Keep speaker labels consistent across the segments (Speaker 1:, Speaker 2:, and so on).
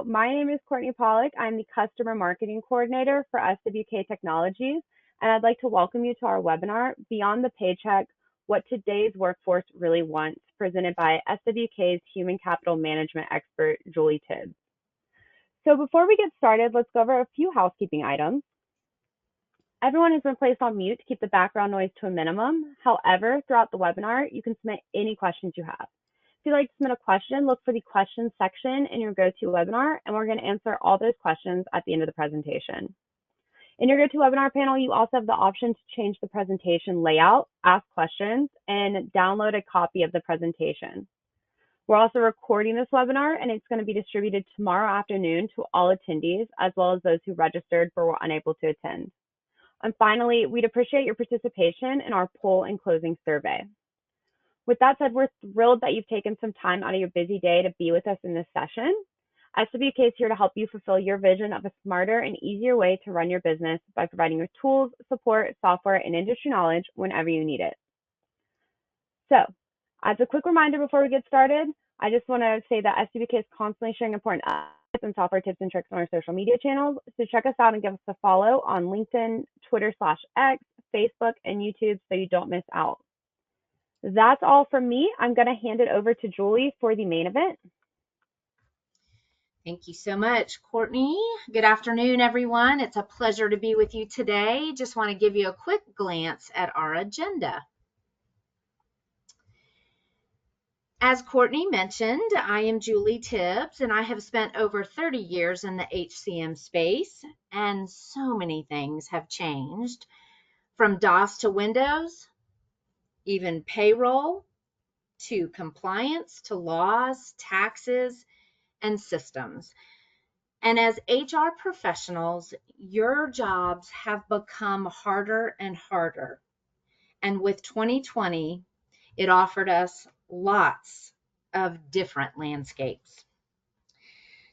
Speaker 1: My name is Courtney Pollock. I'm the Customer Marketing Coordinator for SWK Technologies, and I'd like to welcome you to our webinar, Beyond the Paycheck, What Today's Workforce Really Wants, presented by SWK's Human Capital Management expert, Julie Tibbs. So before we get started, let's go over a few housekeeping items. Everyone has been placed on mute to keep the background noise to a minimum. However, throughout the webinar, you can submit any questions you have. If you'd like to submit a question, look for the questions section in your GoToWebinar, and we're going to answer all those questions at the end of the presentation. In your GoToWebinar panel, you also have the option to change the presentation layout, ask questions, and download a copy of the presentation. We're also recording this webinar, and it's going to be distributed tomorrow afternoon to all attendees, as well as those who registered but were unable to attend. And finally, we'd appreciate your participation in our poll and closing survey. With that said, we're thrilled that you've taken some time out of your busy day to be with us in this session. SWK is here to help you fulfill your vision of a smarter and easier way to run your business by providing you tools, support, software, and industry knowledge whenever you need it. So, as a quick reminder before we get started, I just want to say that SWK is constantly sharing important updates and software tips and tricks on our social media channels. So check us out and give us a follow on LinkedIn, Twitter/X, Facebook, and YouTube so you don't miss out. That's all from me. I'm going to hand it over to Julie for the main event.
Speaker 2: Thank you so much, Courtney. Good afternoon, everyone. It's a pleasure to be with you today. Just want to give you a quick glance at our agenda. As Courtney mentioned, I am Julie Tibbs, and I have spent over 30 years in the HCM space, and so many things have changed, from DOS to Windows, even payroll, to compliance, to laws, taxes, and systems. And as HR professionals, your jobs have become harder and harder. And with 2020, it offered us lots of different landscapes.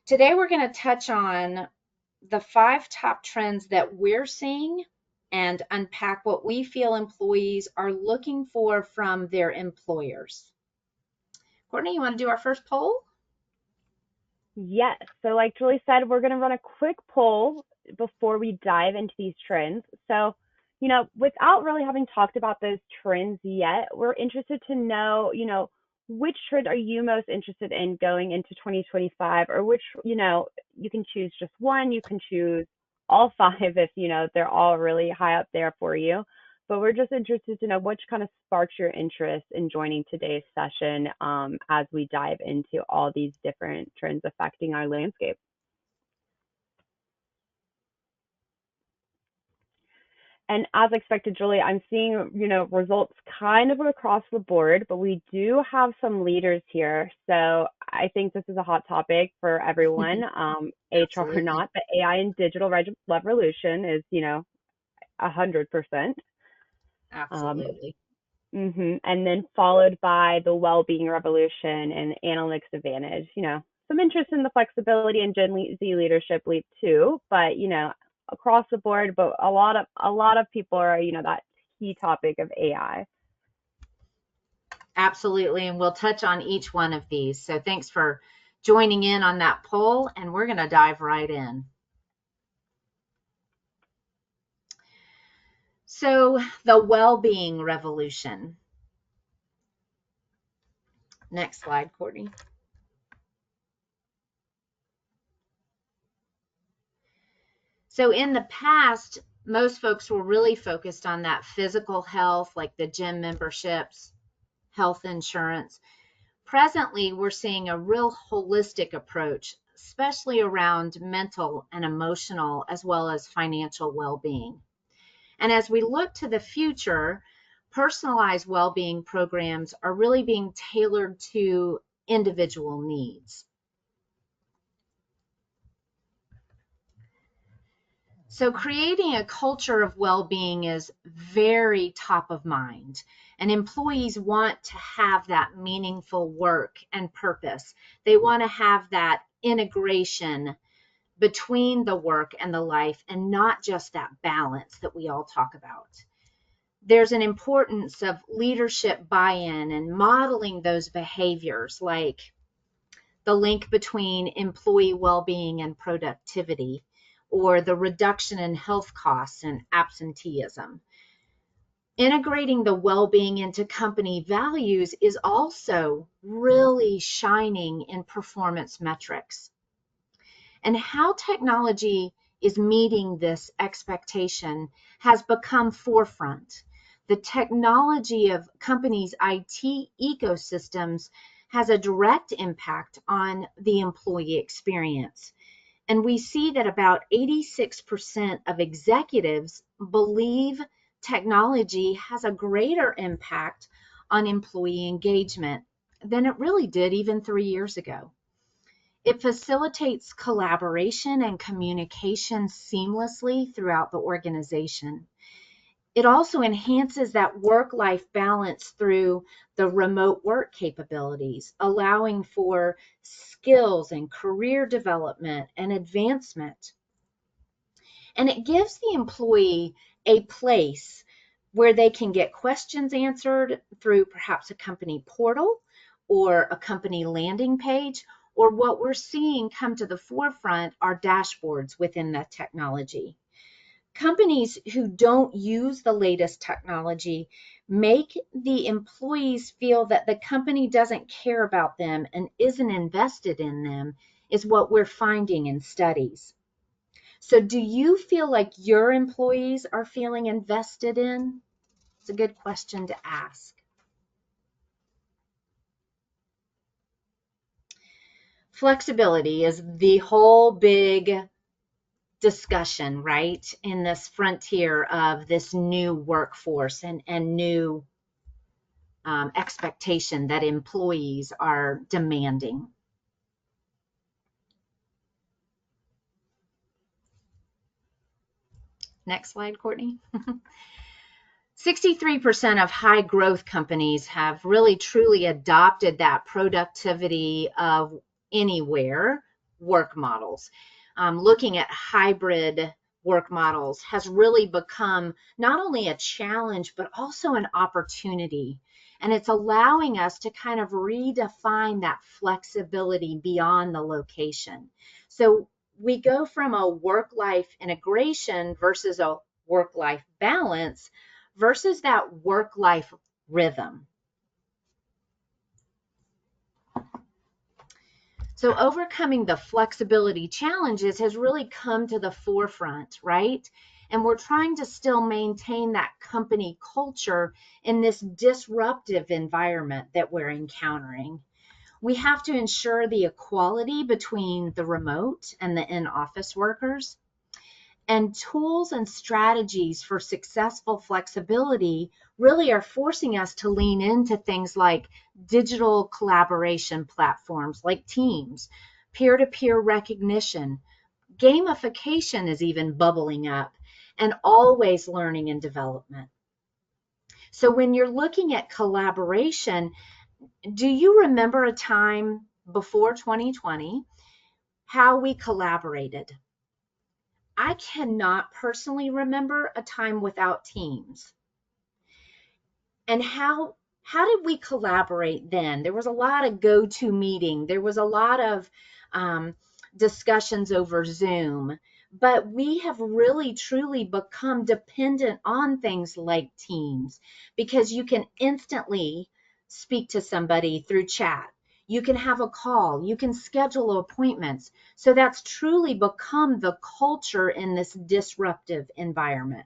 Speaker 2: Today, we're going to touch on the 5 top trends that we're seeing and unpack what we feel employees are looking for from their employers. Courtney, you want to do our first poll?
Speaker 1: Yes. So like Julie said, we're going to run a quick poll before we dive into these trends. So, without really having talked about those trends yet, we're interested to know, which trend are you most interested in going into 2025, or which, you can choose just one, you can choose all 5 if, they're all really high up there for you. But we're just interested to know which kind of sparks your interest in joining today's session as we dive into all these different trends affecting our landscape. And as expected, Julie, I'm seeing, results kind of across the board, but we do have some leaders here. So I think this is a hot topic for everyone, HR or not. The AI and digital revolution is, 100%.
Speaker 2: Absolutely.
Speaker 1: And then followed by the well-being revolution and analytics advantage. Some interest in the flexibility and Gen Z leadership leap too, but across the board. But a lot of people are that key topic of AI.
Speaker 2: Absolutely, and we'll touch on each one of these. So thanks for joining in on that poll, and we're going to dive right in. So the well-being revolution. Next slide, Courtney. So in the past, most folks were really focused on that physical health, like the gym memberships, health insurance. Presently, we're seeing a real holistic approach, especially around mental and emotional, as well as financial well-being. And as we look to the future, personalized well-being programs are really being tailored to individual needs. So creating a culture of well-being is very top of mind, and employees want to have that meaningful work and purpose. They want to have that integration between the work and the life, and not just that balance that we all talk about. There's an importance of leadership buy-in and modeling those behaviors, like the link between employee well-being and productivity, or the reduction in health costs and absenteeism. Integrating the well-being into company values is also really shining in performance metrics. And how technology is meeting this expectation has become forefront. The technology of companies' IT ecosystems has a direct impact on the employee experience. And we see that about 86% of executives believe technology has a greater impact on employee engagement than it really did even 3 years ago. It facilitates collaboration and communication seamlessly throughout the organization. It also enhances that work-life balance through the remote work capabilities, allowing for skills and career development and advancement. And it gives the employee a place where they can get questions answered through perhaps a company portal or a company landing page, or what we're seeing come to the forefront are dashboards within the technology. Companies who don't use the latest technology make the employees feel that the company doesn't care about them and isn't invested in them, is what we're finding in studies. So do you feel like your employees are feeling invested in? It's a good question to ask. Flexibility is the whole big discussion, right, in this frontier of this new workforce and new expectation that employees are demanding. Next slide, Courtney. 63% of high growth companies have really truly adopted that productivity of anywhere work models. Looking at hybrid work models has really become not only a challenge, but also an opportunity. And it's allowing us to kind of redefine that flexibility beyond the location. So we go from a work-life integration versus a work-life balance versus that work-life rhythm. So overcoming the flexibility challenges has really come to the forefront, right? And we're trying to still maintain that company culture in this disruptive environment that we're encountering. We have to ensure the equality between the remote and the in-office workers. And tools and strategies for successful flexibility really are forcing us to lean into things like digital collaboration platforms like Teams, peer-to-peer recognition, gamification is even bubbling up, and always learning and development. So when you're looking at collaboration, do you remember a time before 2020 how we collaborated? I cannot personally remember a time without Teams. And how did we collaborate then? There was a lot of GoToMeeting. There was a lot of discussions over Zoom. But we have really truly become dependent on things like Teams because you can instantly speak to somebody through chat. You can have a call, you can schedule appointments. So that's truly become the culture in this disruptive environment.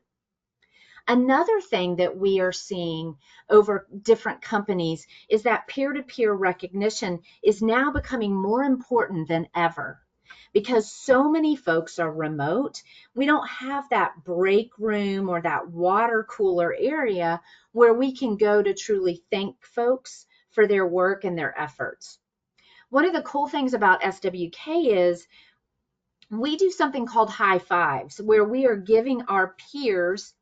Speaker 2: Another thing that we are seeing over different companies is that peer-to-peer recognition is now becoming more important than ever. Because so many folks are remote, we don't have that break room or that water cooler area where we can go to truly thank folks for their work and their efforts. One of the cool things about SWK is we do something called high fives, where we are giving our peers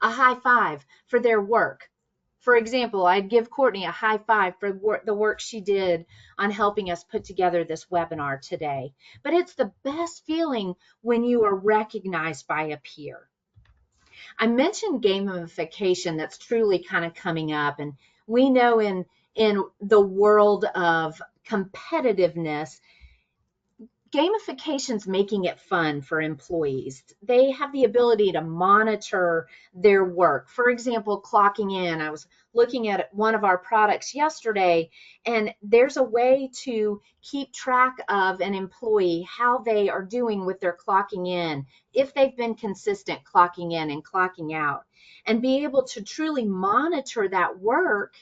Speaker 2: a high five for their work. For example, I'd give Courtney a high five for the work she did on helping us put together this webinar today. But it's the best feeling when you are recognized by a peer. I mentioned gamification that's truly kind of coming up, and we know in the world of competitiveness, gamification's making it fun for employees. They have the ability to monitor their work. For example, clocking in. I was looking at one of our products yesterday, and there's a way to keep track of an employee, how they are doing with their clocking in, if they've been consistent clocking in and clocking out, and be able to truly monitor that work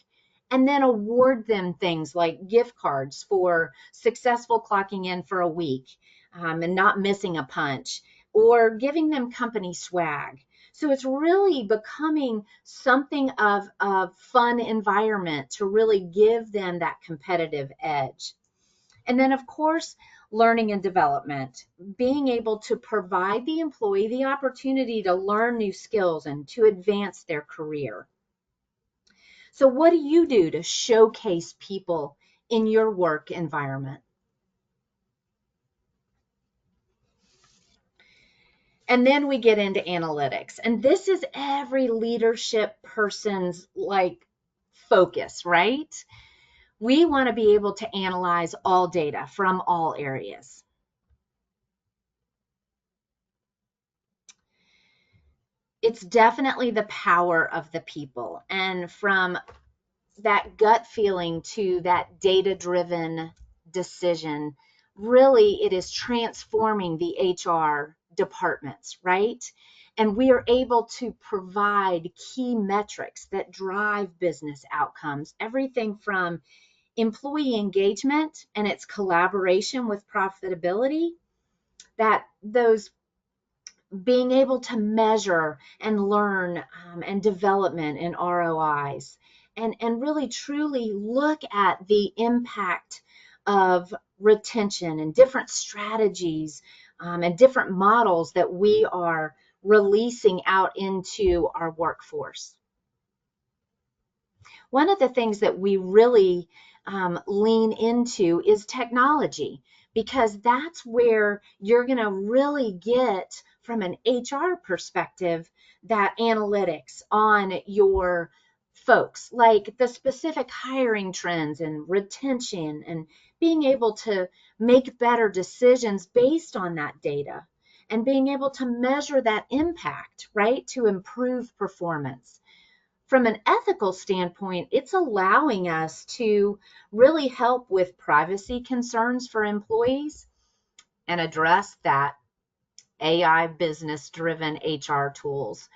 Speaker 2: and then award them things like gift cards for successful clocking in for a week, and not missing a punch, or giving them company swag. So it's really becoming something of a fun environment to really give them that competitive edge. And then, of course, learning and development, being able to provide the employee the opportunity to learn new skills and to advance their career. So what do you do to showcase people in your work environment? And then we get into analytics. And this is every leadership person's focus, right? We want to be able to analyze all data from all areas. It's definitely the power of the people. And from that gut feeling to that data-driven decision, really it is transforming the HR departments, right? And we are able to provide key metrics that drive business outcomes, everything from employee engagement and its collaboration with profitability, that those being able to measure and learn and development in ROIs, and really truly look at the impact of retention and different strategies and different models that we are releasing out into our workforce. One of the things that we really lean into is technology, because that's where you're going to really get, from an HR perspective, that analytics on your folks, like the specific hiring trends and retention, and being able to make better decisions based on that data, and being able to measure that impact, right, to improve performance. From an ethical standpoint, it's allowing us to really help with privacy concerns for employees and address that AI business-driven HR tools.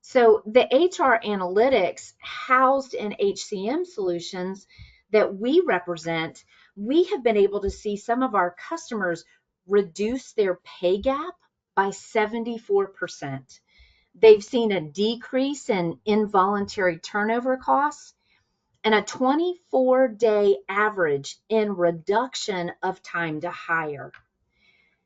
Speaker 2: So the HR analytics housed in HCM solutions that we represent, we have been able to see some of our customers reduce their pay gap by 74%. They've seen a decrease in involuntary turnover costs and a 24-day average in reduction of time to hire,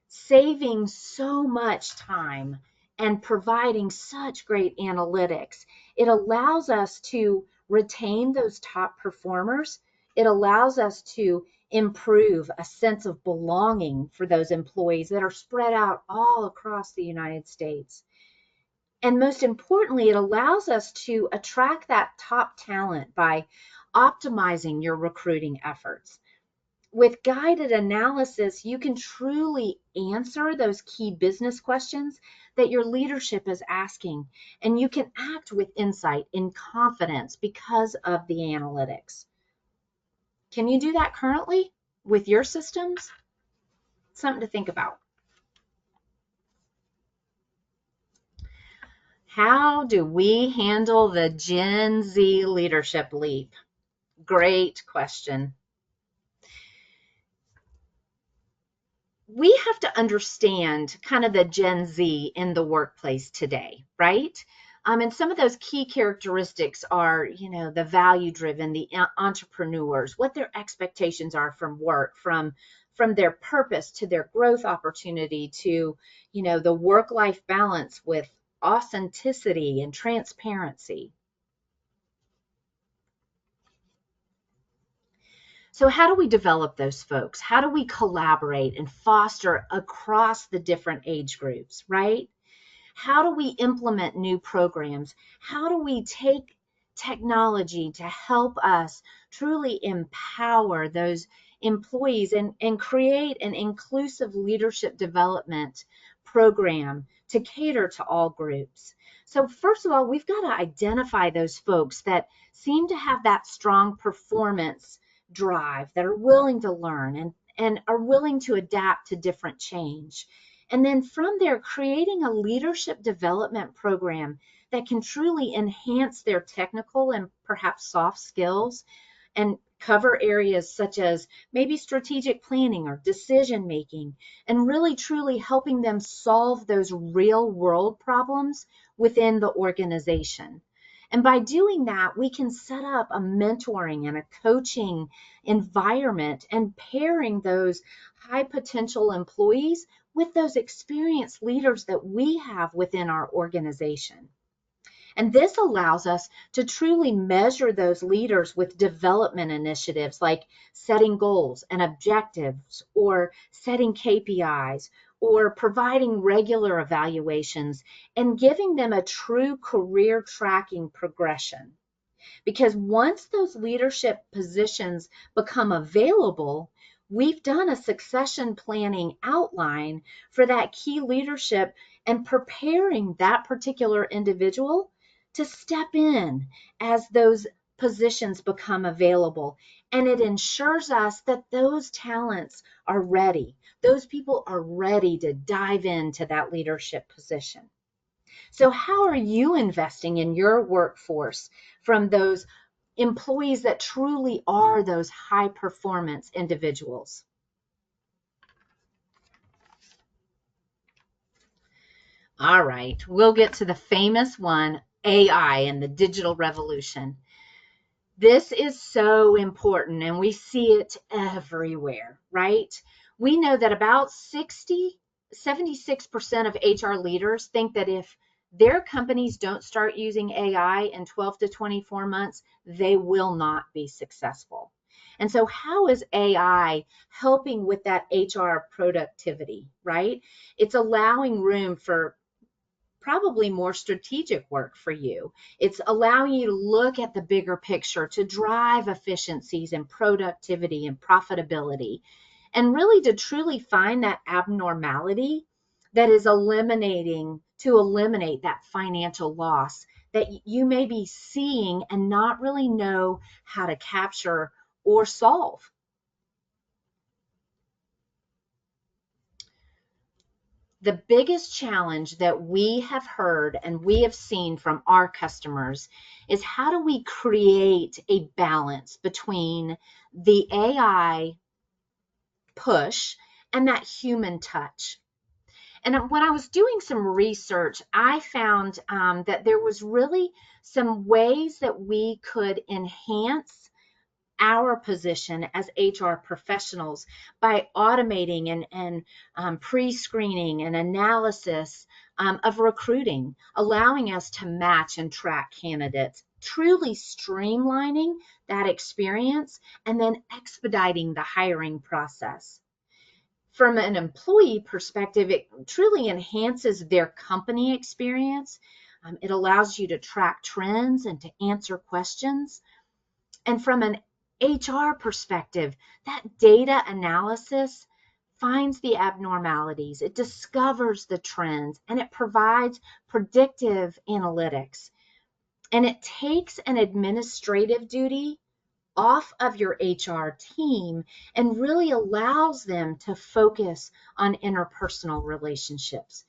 Speaker 2: saving so much time and providing such great analytics. It allows us to retain those top performers. It allows us to improve a sense of belonging for those employees that are spread out all across the United States. And most importantly, it allows us to attract that top talent by optimizing your recruiting efforts. With guided analysis, you can truly answer those key business questions that your leadership is asking, and you can act with insight and confidence because of the analytics. Can you do that currently with your systems? Something to think about. How do we handle the Gen Z leadership leap? Great question. We have to understand kind of the Gen Z in the workplace today, right? And some of those key characteristics are, the value-driven, the entrepreneurs, what their expectations are from work, from their purpose to their growth opportunity to, the work-life balance with authenticity and transparency. So how do we develop those folks? How do we collaborate and foster across the different age groups, right? How do we implement new programs? How do we take technology to help us truly empower those employees and create an inclusive leadership development program to cater to all groups. So first of all, we've got to identify those folks that seem to have that strong performance drive, that are willing to learn and are willing to adapt to different change. And then from there, creating a leadership development program that can truly enhance their technical and perhaps soft skills and cover areas such as maybe strategic planning or decision making, and really truly helping them solve those real world problems within the organization. And by doing that, we can set up a mentoring and a coaching environment and pairing those high potential employees with those experienced leaders that we have within our organization. And this allows us to truly measure those leaders with development initiatives like setting goals and objectives, or setting KPIs, or providing regular evaluations and giving them a true career tracking progression. Because once those leadership positions become available, we've done a succession planning outline for that key leadership and preparing that particular individual to step in as those positions become available. And it ensures us that those talents are ready. Those people are ready to dive into that leadership position. So how are you investing in your workforce from those employees that truly are those high performance individuals? All right, we'll get to the famous one, AI and the digital revolution. This is so important and we see it everywhere, right? We know that about 76% of HR leaders think that if their companies don't start using AI in 12 to 24 months, they will not be successful. And so how is AI helping with that HR productivity, right? It's allowing room for probably more strategic work for you. It's allowing you to look at the bigger picture to drive efficiencies and productivity and profitability, and really to truly find that abnormality that is eliminate that financial loss that you may be seeing and not really know how to capture or solve. The biggest challenge that we have heard and we have seen from our customers is, how do we create a balance between the AI push and that human touch? And when I was doing some research, I found that there was really some ways that we could enhance our position as HR professionals by automating and pre-screening and analysis of recruiting, allowing us to match and track candidates, truly streamlining that experience and then expediting the hiring process. From an employee perspective, it truly enhances their company experience. It allows you to track trends and to answer questions. And from an HR perspective, that data analysis finds the abnormalities, it discovers the trends, and it provides predictive analytics. And it takes an administrative duty off of your HR team and really allows them to focus on interpersonal relationships,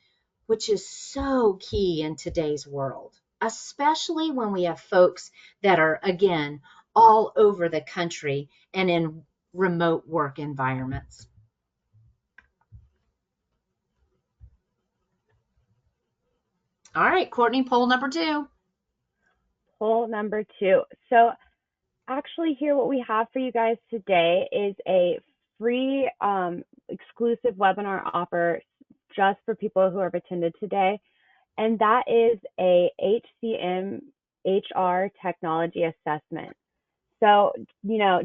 Speaker 2: which is so key in today's world, especially when we have folks that are, again, all over the country and in remote work environments. All right, Courtney, poll number 2.
Speaker 1: Poll number 2. So actually here what we have for you guys today is a free exclusive webinar offer just for people who have attended today. And that is a HCM HR technology assessment. So,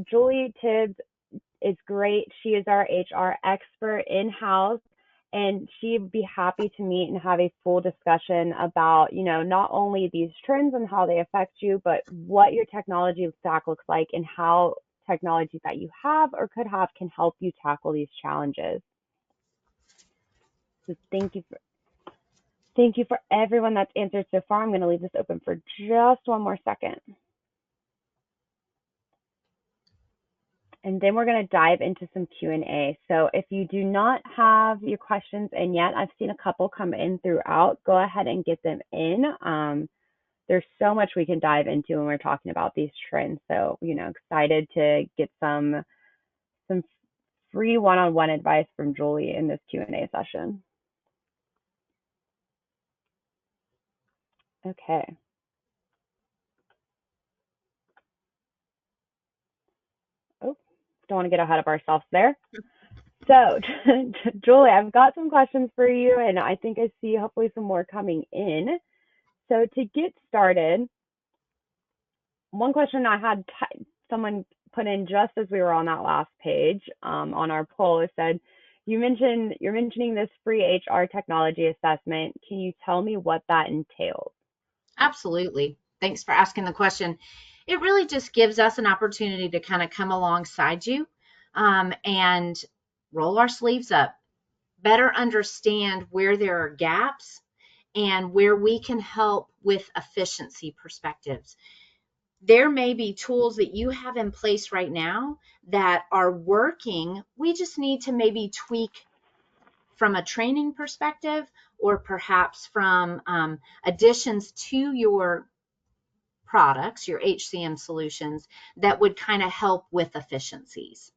Speaker 1: Julie Tibbs is great. She is our HR expert in-house, and she'd be happy to meet and have a full discussion about, not only these trends and how they affect you, but what your technology stack looks like and how technology that you have or could have can help you tackle these challenges. So thank you for everyone that's answered so far. I'm going to leave this open for just one more second. And then we're going to dive into some Q&A. So if you do not have your questions in yet, I've seen a couple come in throughout. Go ahead and get them in. There's so much we can dive into when we're talking about these trends. So, excited to get some free one-on-one advice from Julie in this Q&A session. Okay. Oh, don't want to get ahead of ourselves there. So, Julie, I've got some questions for you, and I think I see hopefully some more coming in. So to get started, one question I had someone put in just as we were on that last page on our poll, it said, you're mentioning this free HR technology assessment. Can you tell me what that entails?
Speaker 2: Absolutely. Thanks for asking the question. It really just gives us an opportunity to kind of come alongside you and roll our sleeves up, better understand where there are gaps and where we can help with efficiency perspectives. There may be tools that you have in place right now that are working. We just need to maybe tweak from a training perspective or perhaps from additions to your products, your HCM solutions, that would kind of help with efficiencies.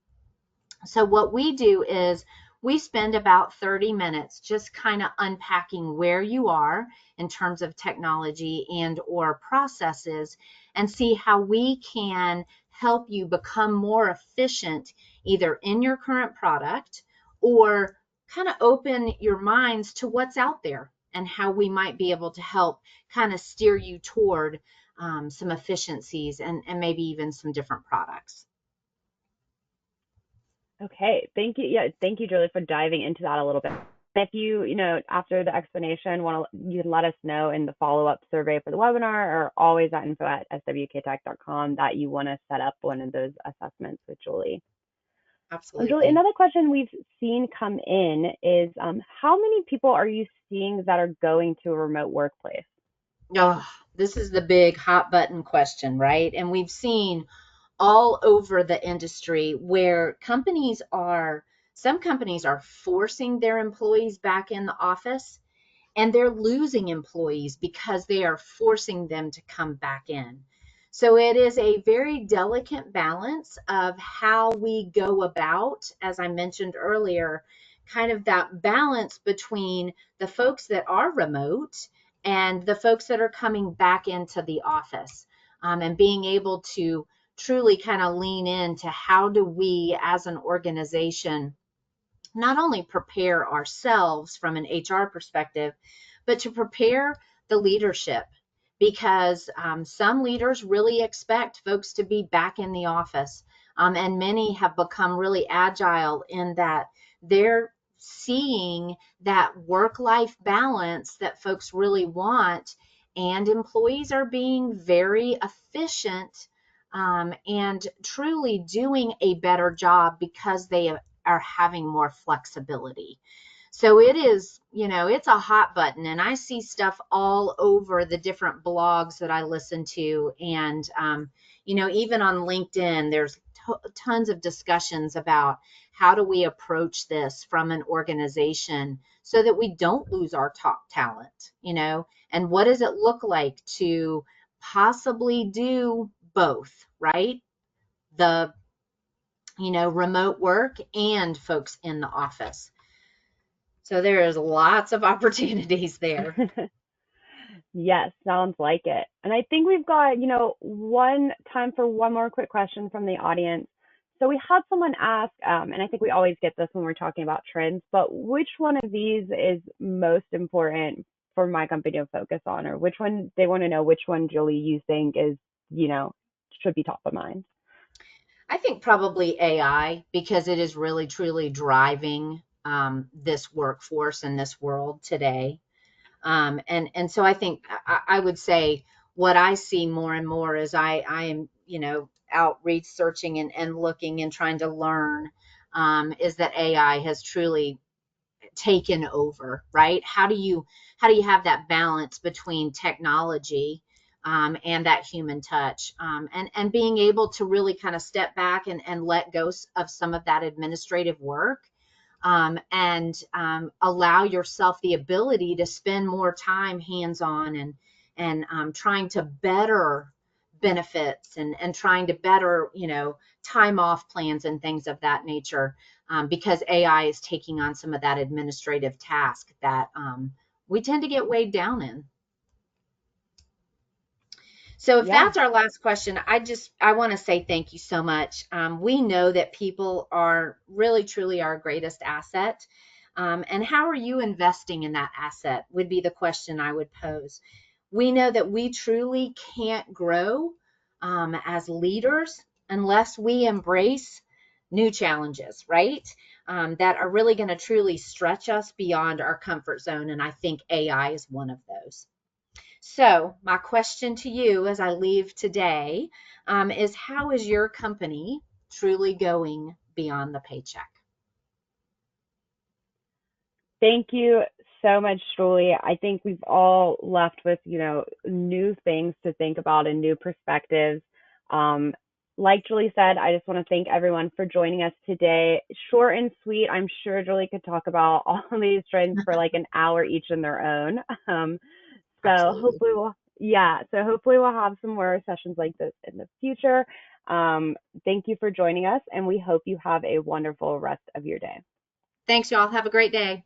Speaker 2: So what we do is we spend about 30 minutes just kind of unpacking where you are in terms of technology and or processes and see how we can help you become more efficient either in your current product or kind of open your minds to what's out there and how we might be able to help kind of steer you toward some efficiencies and maybe even some different products.
Speaker 1: Okay, thank you. Yeah, thank you, Julie, for diving into that a little bit. If you, after the explanation, you can let us know in the follow-up survey for the webinar or always at info@swktech.com that you want to set up one of those assessments with Julie.
Speaker 2: Absolutely.
Speaker 1: Julie, another question we've seen come in is how many people are you seeing that are going to a remote workplace?
Speaker 2: Oh, this is the big hot button question, right? And we've seen all over the industry where some companies are forcing their employees back in the office and they're losing employees because they are forcing them to come back in. So it is a very delicate balance of how we go about, as I mentioned earlier, kind of that balance between the folks that are remote and the folks that are coming back into the office and being able to truly kind of lean into how do we as an organization not only prepare ourselves from an HR perspective, but to prepare the leadership because some leaders really expect folks to be back in the office. And many have become really agile in that they're seeing that work-life balance that folks really want, and employees are being very efficient and truly doing a better job because they are having more flexibility. So it is, it's a hot button, and I see stuff all over the different blogs that I listen to. And, even on LinkedIn, there's tons of discussions about how do we approach this from an organization so that we don't lose our top talent, and what does it look like to possibly do both, right? The remote work and folks in the office. So there is lots of opportunities there.
Speaker 1: Yes, sounds like it. And I think we've got, one time for one more quick question from the audience. So we had someone ask, and I think we always get this when we're talking about trends, but which one of these is most important for my company to focus on, or which one they want to know which one, Julie, you think is, should be top of mind?
Speaker 2: I think probably AI, because it is really truly driving this workforce in this world today. And so I think I would say what I see more and more is I am, out researching and looking and trying to learn is that AI has truly taken over, right? How do you have that balance between technology and that human touch, and being able to really kind of step back and let go of some of that administrative work, and allow yourself the ability to spend more time hands-on and trying to better benefits and trying to better, time off plans and things of that nature, because AI is taking on some of that administrative task that we tend to get weighed down in. So if
Speaker 1: Yeah.
Speaker 2: that's our last question, I want to say thank you so much. We know that people are really, truly our greatest asset. And how are you investing in that asset would be the question I would pose. We know that we truly can't grow as leaders unless we embrace new challenges, right? That are really going to truly stretch us beyond our comfort zone. And I think AI is one of those. So my question to you as I leave today is, how is your company truly going beyond the paycheck?
Speaker 1: Thank you so much, Julie. I think we've all left with, new things to think about and new perspectives. Um, like Julie said, I just want to thank everyone for joining us today. Short and sweet. I'm sure Julie could talk about all of these trends for like an hour each in their own. So
Speaker 2: Absolutely.
Speaker 1: hopefully we'll have some more sessions like this in the future. Thank you for joining us, and we hope you have a wonderful rest of your day.
Speaker 2: Thanks, y'all. Have a great day.